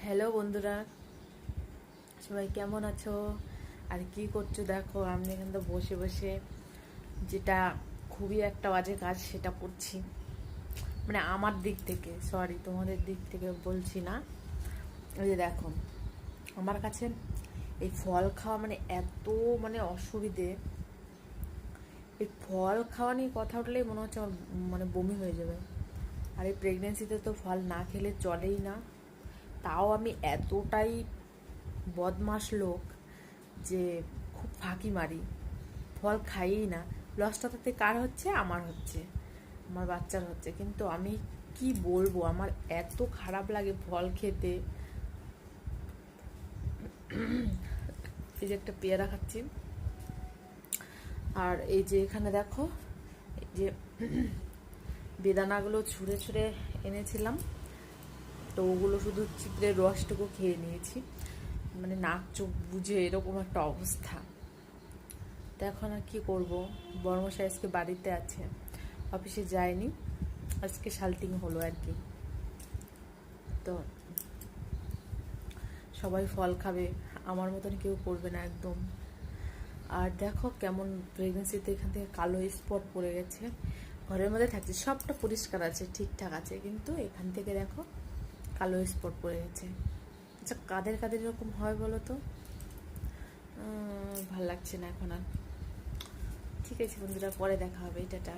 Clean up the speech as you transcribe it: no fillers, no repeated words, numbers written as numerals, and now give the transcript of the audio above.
Hello বন্ধুরা, সবাই কেমন আছো আর কি করছো? দেখো আমি এখানে তো বসে বসে যেটা খুবই একটা বাজে কাজ সেটা করছি। মানে আমার দিক থেকে, সরি তোমাদের দিক থেকে বলছি না। ওই যে দেখো, আমার কাছে এই ফল খাওয়া মানে এত মানে অসুবিধে। এই ফল খাওয়া নিয়ে কথা উঠলেই মনে হচ্ছে আমার মানে বমি হয়ে যাবে। আর এই প্রেগনেন্সিতে তো ফল না খেলে চলেই না। তাও আমি এতটাই বদমাস লোক যে খুব ফাঁকি মারি, ফল খাইই না। লসটা তাতে কার হচ্ছে? আমার হচ্ছে, আমার বাচ্চার হচ্ছে। কিন্তু আমি কি বলবো, আমার এত খারাপ লাগে ফল খেতে। এই যে একটা পেয়ারা খাচ্ছি, আর এই যে এখানে দেখো, এই যে বেদানাগুলো ছুঁড়ে ছুঁড়ে এনেছিলাম, তো ওগুলো শুধু চিত্রে রসটুকু খেয়ে নিয়েছি। মানে নাক চোখ বুঝে এরকম একটা অবস্থা। তো এখন আর কি করবো, বড়মশাই আজকে বাড়িতে আছে, অফিসে যায়নি, আজকে শাল্টিং হলো আর কি। তো সবাই ফল খাবে, আমার মতন কেউ করবে না একদম। আর দেখো কেমন প্রেগনেন্সিতে এখান থেকে কালো স্পট পড়ে গেছে। ঘরের মধ্যে থাকছে, সবটা পরিষ্কার আছে, ঠিকঠাক আছে, কিন্তু এখান থেকে দেখো কালো স্পট পড়ে গেছে। আচ্ছা, কাদের কাদের এরকম হয় বলো তো? ভাল লাগছে না এখন আর। ঠিক আছে বন্ধুরা, পরে দেখা হবে, টাটা।